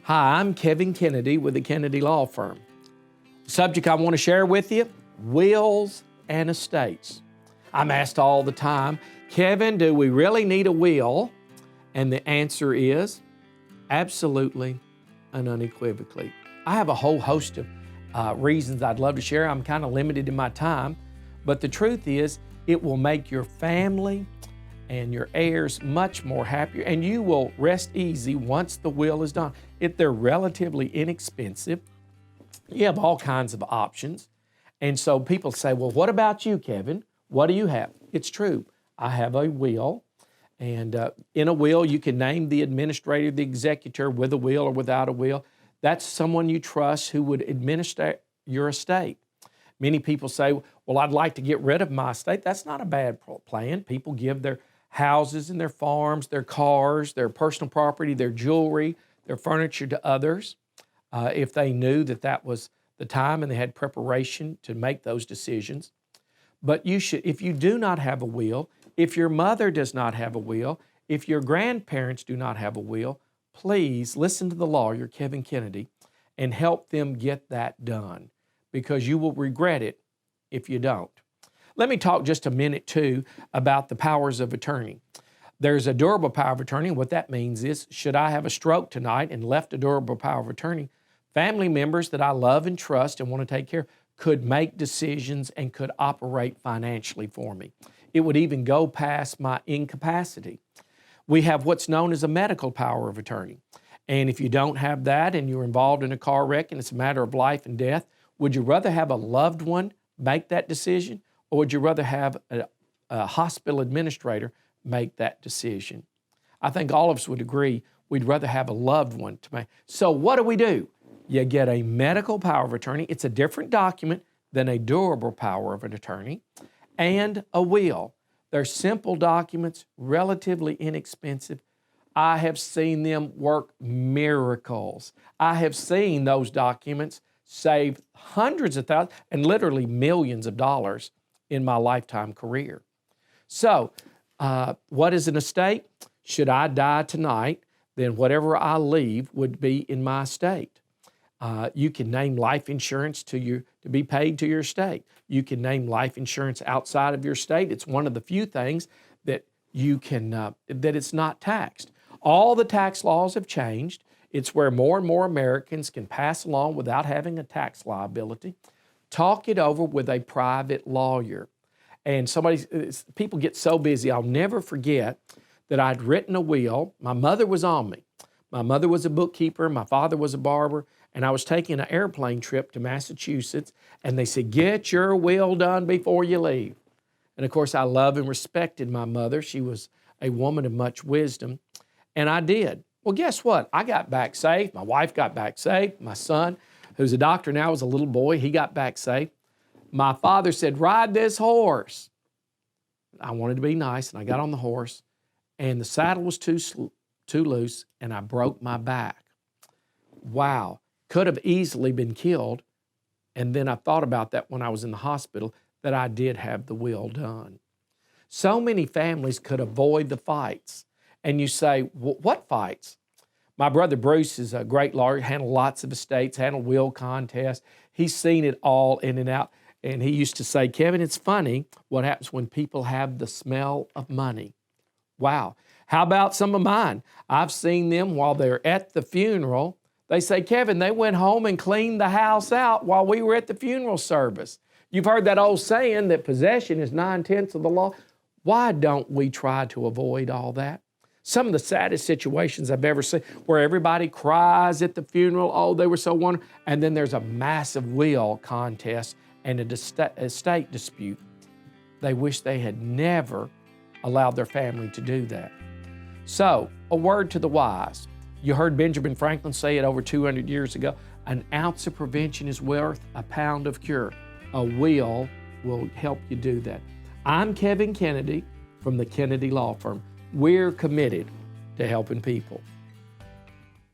Hi, I'm Kevin Kennedy with the Kennedy Law Firm. The subject I want to share with you, wills and estates. I'm asked all the time, Kevin, do we really need a will? And the answer is absolutely and unequivocally. I have a whole host of reasons I'd love to share. I'm kind of limited in my time, but the truth is it will make your family and your heirs much more happier, and you will rest easy once the will is done. If they're relatively inexpensive, you have all kinds of options. And so people say, well, what about you, Kevin? What do you have? It's true. I have a will, and in a will, you can name the administrator, the executor, with a will or without a will. That's someone you trust who would administer your estate. Many people say, well, I'd like to get rid of my estate. That's not a bad plan. People give their houses and their farms, their cars, their personal property, their jewelry, their furniture to others if they knew that that was the time and they had preparation to make those decisions. But you should, if you do not have a will, if your mother does not have a will, if your grandparents do not have a will, please listen to the lawyer, Kevin Kennedy, and help them get that done, because you will regret it if you don't. Let me talk just a minute, too, about the powers of attorney. There's a durable power of attorney, and what that means is, should I have a stroke tonight and left a durable power of attorney, family members that I love and trust and want to take care of could make decisions and could operate financially for me. It would even go past my incapacity. We have what's known as a medical power of attorney. And if you don't have that and you're involved in a car wreck and it's a matter of life and death, would you rather have a loved one make that decision, or would you rather have a hospital administrator make that decision? I think all of us would agree we'd rather have a loved one to make. So what do? You get a medical power of attorney. It's a different document than a durable power of an attorney, and a will. They're simple documents, relatively inexpensive. I have seen them work miracles. I have seen those documents save hundreds of thousands and literally millions of dollars in my lifetime career. So, what is an estate? Should I die tonight, then whatever I leave would be in my estate. You can name life insurance to be paid to your estate. You can name life insurance outside of your estate. It's one of the few things that you can that it's not taxed. All the tax laws have changed. It's where more and more Americans can pass along without having a tax liability. Talk it over with a private lawyer. And people get so busy. I'll never forget that I'd written a will. My mother was on me. My mother was a bookkeeper. My father was a barber. And I was taking an airplane trip to Massachusetts. And they said, get your will done before you leave. And of course, I love and respected my mother. She was a woman of much wisdom. And I did. Well, guess what? I got back safe. My wife got back safe. My son, who's a doctor now, was a little boy. He got back safe. My father said, ride this horse. I wanted to be nice, and I got on the horse, and the saddle was too loose, and I broke my back. Wow. Could have easily been killed. And then I thought about that when I was in the hospital, that I did have the will done. So many families could avoid the fights. And you say, what fights? My brother Bruce is a great lawyer, handled lots of estates, handled will contests. He's seen it all in and out. And he used to say, Kevin, it's funny what happens when people have the smell of money. Wow. How about some of mine? I've seen them while they're at the funeral. They say, Kevin, they went home and cleaned the house out while we were at the funeral service. You've heard that old saying that possession is 9/10 of the law. Why don't we try to avoid all that? Some of the saddest situations I've ever seen where everybody cries at the funeral, oh, they were so wonderful, and then there's a massive will contest and an estate dispute. They wish they had never allowed their family to do that. So, a word to the wise. You heard Benjamin Franklin say it over 200 years ago, an ounce of prevention is worth a pound of cure. A will help you do that. I'm Kevin Kennedy from the Kennedy Law Firm. We're committed to helping people.